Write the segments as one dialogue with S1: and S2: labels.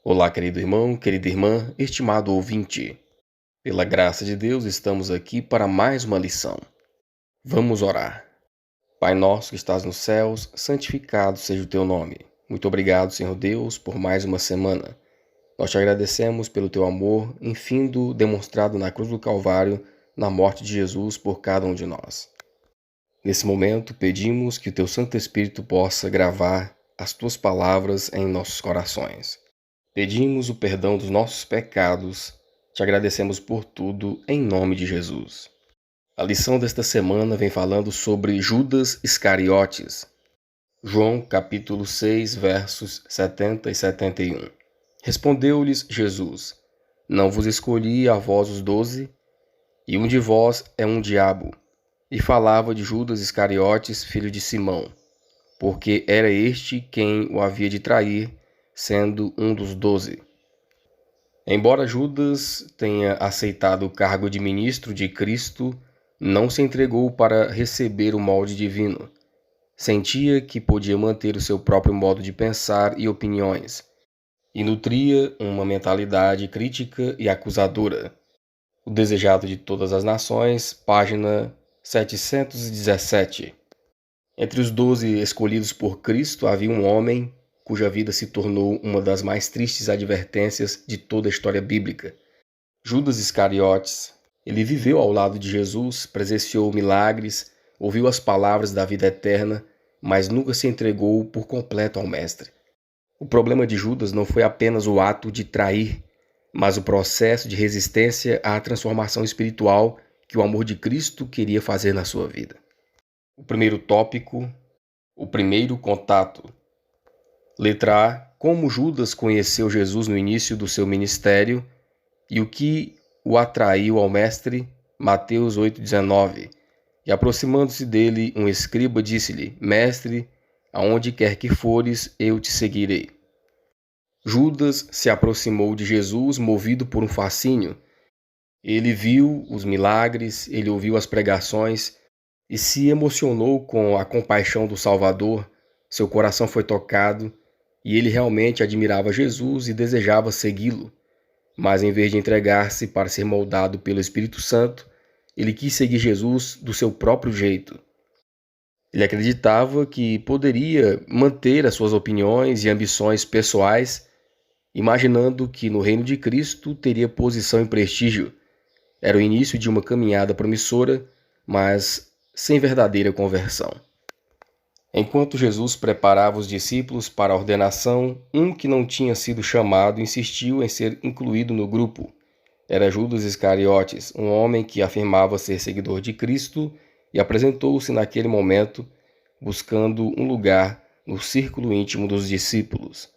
S1: Olá, querido irmão, querida irmã, estimado ouvinte. Pela graça de Deus, estamos aqui para mais uma lição. Vamos orar. Pai nosso que estás nos céus, santificado seja o teu nome. Muito obrigado, Senhor Deus, por mais uma semana. Nós te agradecemos pelo teu amor, infindo, demonstrado na cruz do Calvário, na morte de Jesus por cada um de nós. Nesse momento, pedimos que o teu Santo Espírito possa gravar as tuas palavras em nossos corações. Pedimos o perdão dos nossos pecados, te agradecemos por tudo, em nome de Jesus. A lição desta semana vem falando sobre Judas Iscariotes. João capítulo 6, versos 70 e 71. Respondeu-lhes Jesus: Não vos escolhi a vós os 12, e um de vós é um diabo. E falava de Judas Iscariotes, filho de Simão, porque era este quem o havia de trair, sendo um dos 12. Embora Judas tenha aceitado o cargo de ministro de Cristo, não se entregou para receber o molde divino. Sentia que podia manter o seu próprio modo de pensar e opiniões, e nutria uma mentalidade crítica e acusadora. O Desejado de Todas as Nações, página 717. Entre os 12 escolhidos por Cristo havia um homem cuja vida se tornou uma das mais tristes advertências de toda a história bíblica. Judas Iscariotes. Ele viveu ao lado de Jesus, presenciou milagres, ouviu as palavras da vida eterna, mas nunca se entregou por completo ao Mestre. O problema de Judas não foi apenas o ato de trair, mas o processo de resistência à transformação espiritual que o amor de Cristo queria fazer na sua vida. O primeiro tópico, o primeiro contato. Letra A. Como Judas conheceu Jesus no início do seu ministério e o que o atraiu ao Mestre, Mateus 8,19. E aproximando-se dele, um escriba disse-lhe: Mestre, aonde quer que fores, eu te seguirei. Judas se aproximou de Jesus movido por um fascínio. Ele viu os milagres, ele ouviu as pregações e se emocionou com a compaixão do Salvador. Seu coração foi tocado e ele realmente admirava Jesus e desejava segui-lo. Mas em vez de entregar-se para ser moldado pelo Espírito Santo, ele quis seguir Jesus do seu próprio jeito. Ele acreditava que poderia manter as suas opiniões e ambições pessoais, imaginando que no reino de Cristo teria posição e prestígio. Era o início de uma caminhada promissora, mas sem verdadeira conversão. Enquanto Jesus preparava os discípulos para a ordenação, um que não tinha sido chamado insistiu em ser incluído no grupo. Era Judas Iscariotes, um homem que afirmava ser seguidor de Cristo e apresentou-se naquele momento buscando um lugar no círculo íntimo dos discípulos.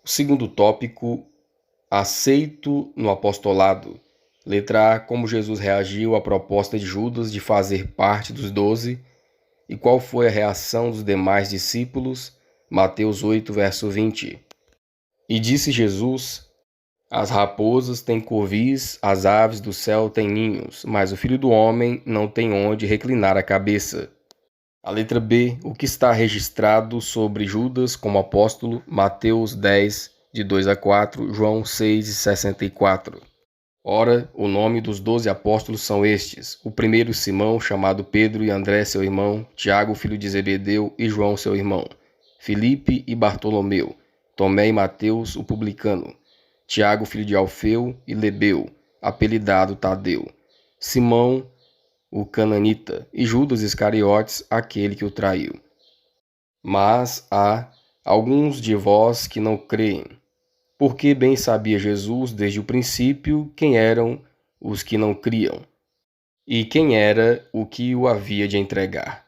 S1: O segundo tópico, aceito no apostolado. Letra A. Como Jesus reagiu à proposta de Judas de fazer parte dos 12 e qual foi a reação dos demais discípulos? Mateus 8, verso 20. E disse Jesus: As raposas têm covis, as aves do céu têm ninhos, mas o Filho do Homem não tem onde reclinar a cabeça. A letra B. O que está registrado sobre Judas como apóstolo? Mateus 10, de 2 a 4, João 6, 64. Ora, o nome dos 12 apóstolos são estes: o primeiro Simão, chamado Pedro, e André seu irmão, Tiago, filho de Zebedeu, e João seu irmão, Filipe e Bartolomeu, Tomé e Mateus, o publicano, Tiago, filho de Alfeu, e Lebeu, apelidado Tadeu, Simão, o cananita, e Judas Iscariotes, aquele que o traiu. Mas há alguns de vós que não creem, porque bem sabia Jesus desde o princípio quem eram os que não criam, e quem era o que o havia de entregar.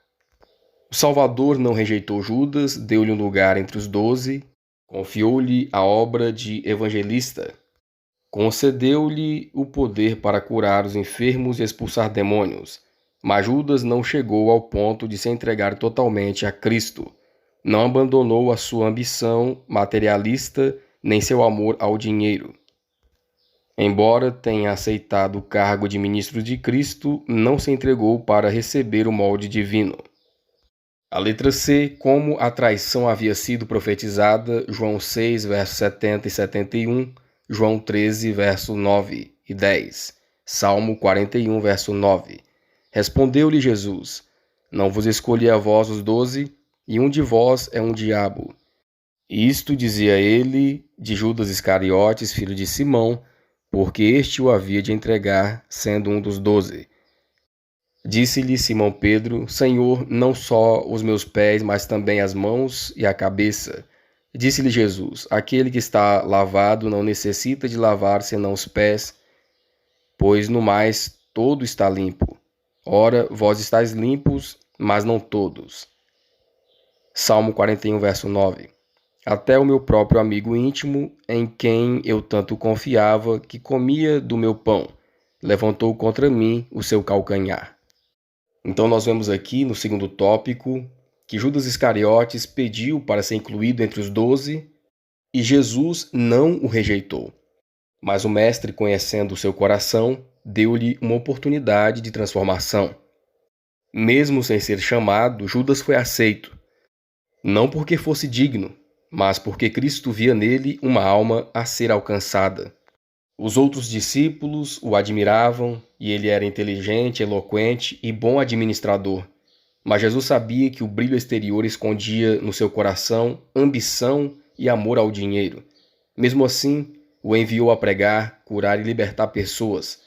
S1: O Salvador não rejeitou Judas, deu-lhe um lugar entre os 12, confiou-lhe a obra de evangelista, concedeu-lhe o poder para curar os enfermos e expulsar demônios, mas Judas não chegou ao ponto de se entregar totalmente a Cristo. Não abandonou a sua ambição materialista nem seu amor ao dinheiro. Embora tenha aceitado o cargo de ministro de Cristo, não se entregou para receber o molde divino. A letra C, como a traição havia sido profetizada, João 6, versos 70 e 71, João 13, verso 9 e 10, Salmo 41, verso 9. Respondeu-lhe Jesus: Não vos escolhi a vós os 12, e um de vós é um diabo. Isto dizia ele de Judas Iscariotes, filho de Simão, porque este o havia de entregar, sendo um dos 12. Disse-lhe Simão Pedro: Senhor, não só os meus pés, mas também as mãos e a cabeça. Disse-lhe Jesus: Aquele que está lavado não necessita de lavar senão os pés, pois no mais todo está limpo. Ora, vós estáis limpos, mas não todos. Salmo 41, verso 9. Até o meu próprio amigo íntimo, em quem eu tanto confiava, que comia do meu pão, levantou contra mim o seu calcanhar. Então nós vemos aqui no segundo tópico que Judas Iscariotes pediu para ser incluído entre os 12 e Jesus não o rejeitou. Mas o mestre, conhecendo o seu coração, deu-lhe uma oportunidade de transformação. Mesmo sem ser chamado, Judas foi aceito, não porque fosse digno, mas porque Cristo via nele uma alma a ser alcançada. Os outros discípulos o admiravam e ele era inteligente, eloquente e bom administrador. Mas Jesus sabia que o brilho exterior escondia no seu coração ambição e amor ao dinheiro. Mesmo assim, o enviou a pregar, curar e libertar pessoas.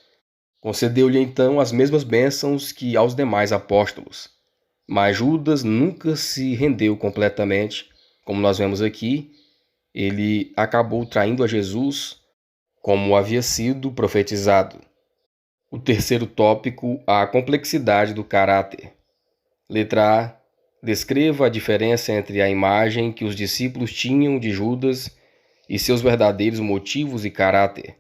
S1: Concedeu-lhe então as mesmas bênçãos que aos demais apóstolos. Mas Judas nunca se rendeu completamente. Como nós vemos aqui, ele acabou traindo a Jesus, como havia sido profetizado. O terceiro tópico, a complexidade do caráter. Letra A. Descreva a diferença entre a imagem que os discípulos tinham de Judas e seus verdadeiros motivos e caráter.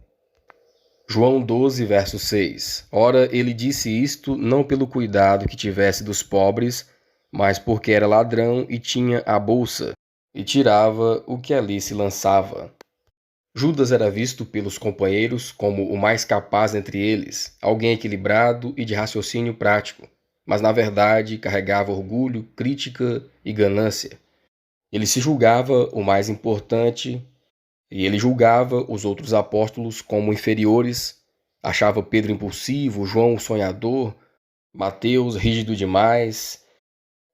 S1: João 12, verso 6. Ora, ele disse isto não pelo cuidado que tivesse dos pobres, mas porque era ladrão e tinha a bolsa, e tirava o que ali se lançava. Judas era visto pelos companheiros como o mais capaz entre eles, alguém equilibrado e de raciocínio prático, mas na verdade carregava orgulho, crítica e ganância. Ele se julgava o mais importante e ele julgava os outros apóstolos como inferiores, achava Pedro impulsivo, João sonhador, Mateus rígido demais,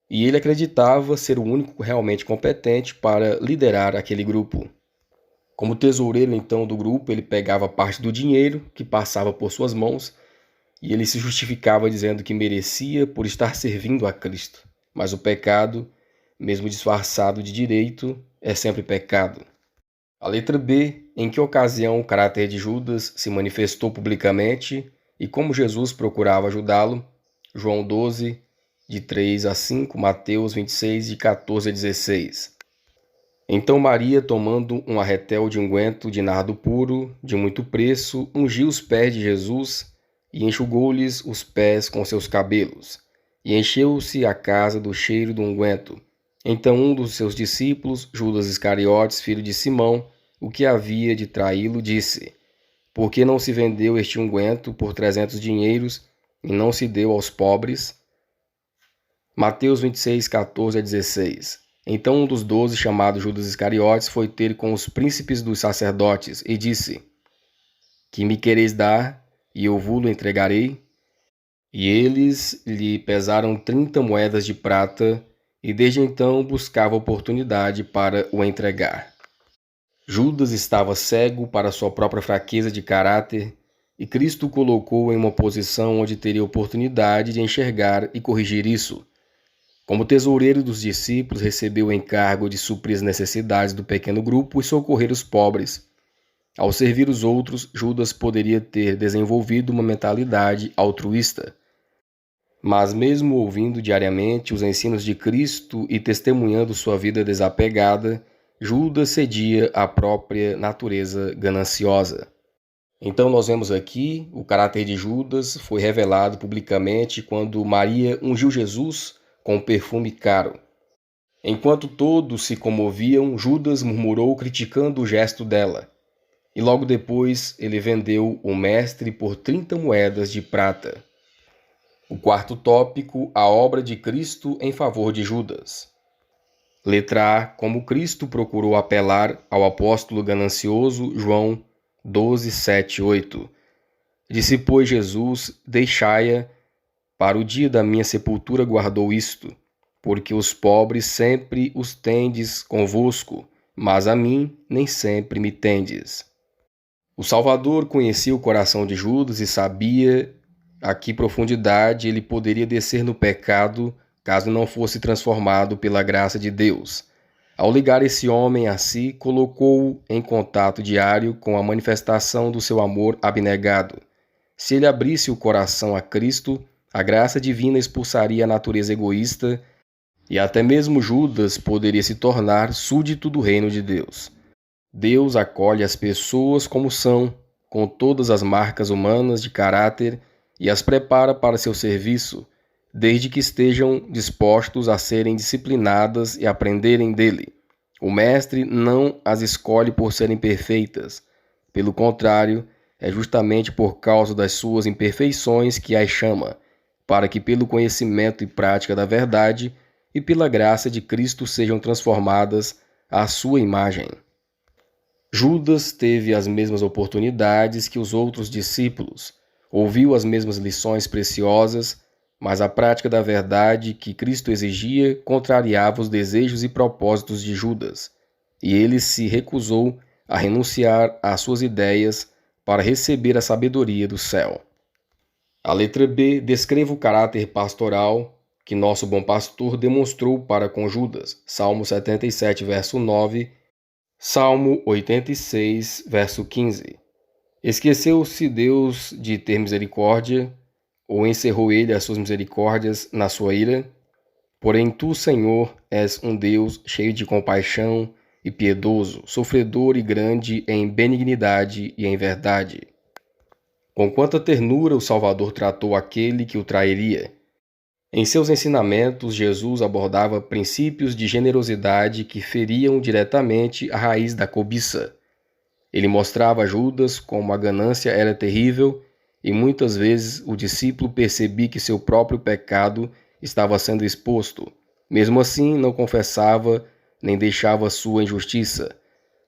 S1: e ele acreditava ser o único realmente competente para liderar aquele grupo. Como tesoureiro, então, do grupo, ele pegava parte do dinheiro que passava por suas mãos e ele se justificava dizendo que merecia por estar servindo a Cristo. Mas o pecado, mesmo disfarçado de direito, é sempre pecado. A letra B, em que ocasião o caráter de Judas se manifestou publicamente e como Jesus procurava ajudá-lo. João 12, de 3 a 5, Mateus 26, de 14 a 16. Então Maria, tomando um arretel de unguento de nardo puro, de muito preço, ungiu os pés de Jesus e enxugou-lhes os pés com seus cabelos. E encheu-se a casa do cheiro do unguento. Então um dos seus discípulos, Judas Iscariotes, filho de Simão, o que havia de traí-lo, disse: Por que não se vendeu este unguento por 300 dinheiros e não se deu aos pobres? Mateus 26, 14 a 16. Então um dos 12, chamado Judas Iscariotes, foi ter com os príncipes dos sacerdotes e disse: Que me quereis dar, e eu vos-lo entregarei? E eles lhe pesaram 30 moedas de prata, e desde então buscava oportunidade para o entregar. Judas estava cego para sua própria fraqueza de caráter, e Cristo o colocou em uma posição onde teria oportunidade de enxergar e corrigir isso. Como tesoureiro dos discípulos, recebeu o encargo de suprir as necessidades do pequeno grupo e socorrer os pobres. Ao servir os outros, Judas poderia ter desenvolvido uma mentalidade altruísta. Mas mesmo ouvindo diariamente os ensinos de Cristo e testemunhando sua vida desapegada, Judas cedia à própria natureza gananciosa. Então nós vemos aqui o caráter de Judas foi revelado publicamente quando Maria ungiu Jesus com um perfume caro. Enquanto todos se comoviam, Judas murmurou criticando o gesto dela. E logo depois ele vendeu o mestre por 30 moedas de prata. O quarto tópico, a obra de Cristo em favor de Judas. Letra A, como Cristo procurou apelar ao apóstolo ganancioso, João 12, 7, 8. Disse, pois, Jesus, deixai-a, para o dia da minha sepultura guardou isto, porque os pobres sempre os tendes convosco, mas a mim nem sempre me tendes. O Salvador conhecia o coração de Judas e sabia a que profundidade ele poderia descer no pecado caso não fosse transformado pela graça de Deus. Ao ligar esse homem a si, colocou-o em contato diário com a manifestação do seu amor abnegado. Se ele abrisse o coração a Cristo, a graça divina expulsaria a natureza egoísta e até mesmo Judas poderia se tornar súdito do reino de Deus. Deus acolhe as pessoas como são, com todas as marcas humanas de caráter, e as prepara para seu serviço, desde que estejam dispostos a serem disciplinadas e aprenderem dele. O Mestre não as escolhe por serem perfeitas. Pelo contrário, é justamente por causa das suas imperfeições que as chama, para que pelo conhecimento e prática da verdade e pela graça de Cristo sejam transformadas à sua imagem. Judas teve as mesmas oportunidades que os outros discípulos, ouviu as mesmas lições preciosas, mas a prática da verdade que Cristo exigia contrariava os desejos e propósitos de Judas, e ele se recusou a renunciar às suas ideias para receber a sabedoria do céu. A letra B descreve o caráter pastoral que nosso bom pastor demonstrou para com Judas. Salmo 77, verso 9, Salmo 86, verso 15. Esqueceu-se Deus de ter misericórdia, ou encerrou ele as suas misericórdias na sua ira? Porém tu, Senhor, és um Deus cheio de compaixão e piedoso, sofredor e grande em benignidade e em verdade. Com quanta ternura o Salvador tratou aquele que o trairia. Em seus ensinamentos, Jesus abordava princípios de generosidade que feriam diretamente a raiz da cobiça. Ele mostrava a Judas como a ganância era terrível e muitas vezes o discípulo percebia que seu próprio pecado estava sendo exposto. Mesmo assim, não confessava nem deixava sua injustiça.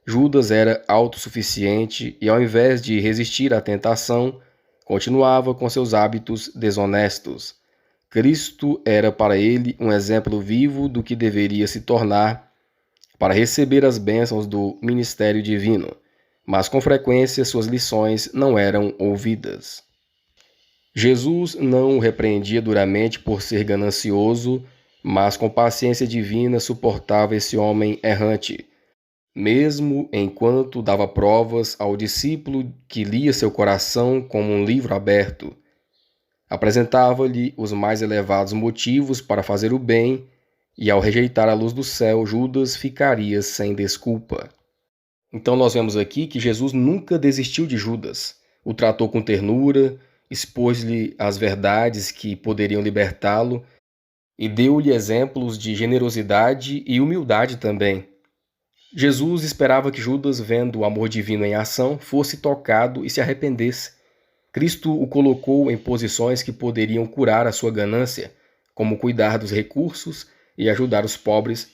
S1: Judas era autossuficiente e, ao invés de resistir à tentação, continuava com seus hábitos desonestos. Cristo era para ele um exemplo vivo do que deveria se tornar para receber as bênçãos do ministério divino, mas com frequência suas lições não eram ouvidas. Jesus não o repreendia duramente por ser ganancioso, mas com paciência divina suportava esse homem errante, mesmo enquanto dava provas ao discípulo que lia seu coração como um livro aberto. Apresentava-lhe os mais elevados motivos para fazer o bem, e ao rejeitar a luz do céu, Judas ficaria sem desculpa. Então nós vemos aqui que Jesus nunca desistiu de Judas. O tratou com ternura, expôs-lhe as verdades que poderiam libertá-lo e deu-lhe exemplos de generosidade e humildade também. Jesus esperava que Judas, vendo o amor divino em ação, fosse tocado e se arrependesse. Cristo o colocou em posições que poderiam curar a sua ganância, como cuidar dos recursos e ajudar os pobres,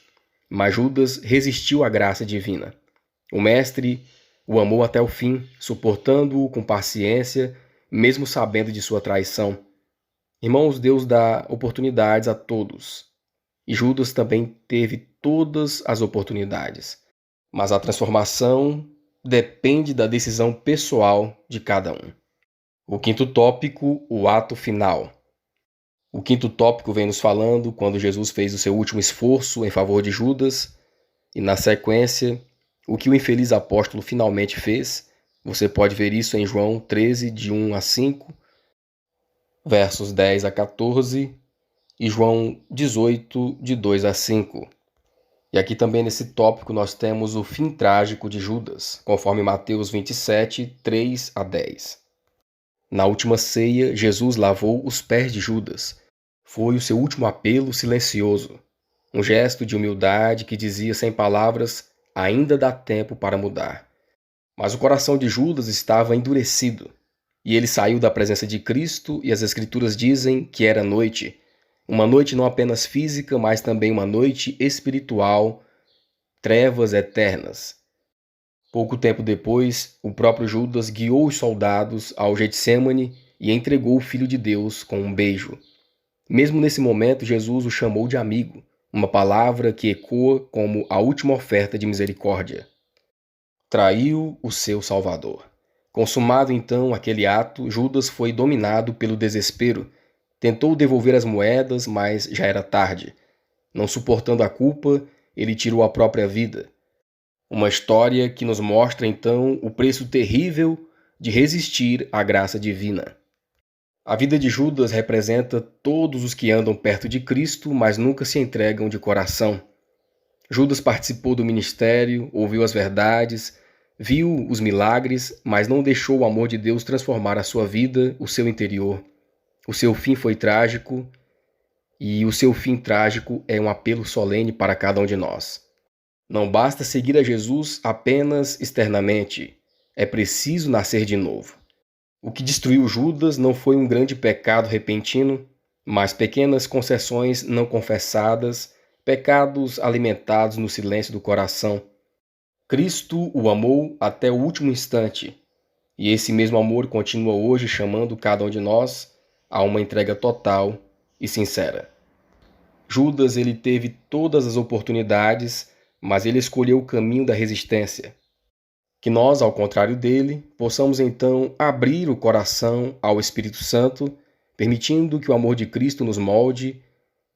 S1: mas Judas resistiu à graça divina. O Mestre o amou até o fim, suportando-o com paciência, mesmo sabendo de sua traição. Irmãos, Deus dá oportunidades a todos, e Judas também teve todas as oportunidades, mas a transformação depende da decisão pessoal de cada um. O quinto tópico, o ato final. O quinto tópico vem nos falando quando Jesus fez o seu último esforço em favor de Judas, e na sequência, o que o infeliz apóstolo finalmente fez. Você pode ver isso em João 13, de 1 a 5, versos 10 a 14, e João 18, de 2 a 5. E aqui também nesse tópico nós temos o fim trágico de Judas, conforme Mateus 27, 3 a 10. Na última ceia, Jesus lavou os pés de Judas. Foi o seu último apelo silencioso, um gesto de humildade que dizia sem palavras: ainda dá tempo para mudar. Mas o coração de Judas estava endurecido. E ele saiu da presença de Cristo, e as Escrituras dizem que era noite. Uma noite não apenas física, mas também uma noite espiritual, trevas eternas. Pouco tempo depois, o próprio Judas guiou os soldados ao Getsêmani e entregou o Filho de Deus com um beijo. Mesmo nesse momento, Jesus o chamou de amigo, uma palavra que ecoa como a última oferta de misericórdia. Traiu o seu Salvador. Consumado então aquele ato, Judas foi dominado pelo desespero. Tentou devolver as moedas, mas já era tarde. Não suportando a culpa, ele tirou a própria vida. Uma história que nos mostra então o preço terrível de resistir à graça divina. A vida de Judas representa todos os que andam perto de Cristo, mas nunca se entregam de coração. Judas participou do ministério, ouviu as verdades, viu os milagres, mas não deixou o amor de Deus transformar a sua vida, o seu interior. O seu fim foi trágico, e o seu fim trágico é um apelo solene para cada um de nós. Não basta seguir a Jesus apenas externamente, é preciso nascer de novo. O que destruiu Judas não foi um grande pecado repentino, mas pequenas concessões não confessadas, pecados alimentados no silêncio do coração. Cristo o amou até o último instante, e esse mesmo amor continua hoje chamando cada um de nós a uma entrega total e sincera. Judas, ele teve todas as oportunidades, mas ele escolheu o caminho da resistência. Que nós, ao contrário dele, possamos então abrir o coração ao Espírito Santo, permitindo que o amor de Cristo nos molde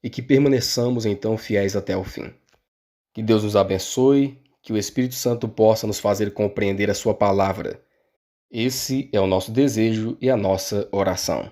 S1: e que permaneçamos então fiéis até o fim. Que Deus nos abençoe, que o Espírito Santo possa nos fazer compreender a sua palavra. Esse é o nosso desejo e a nossa oração.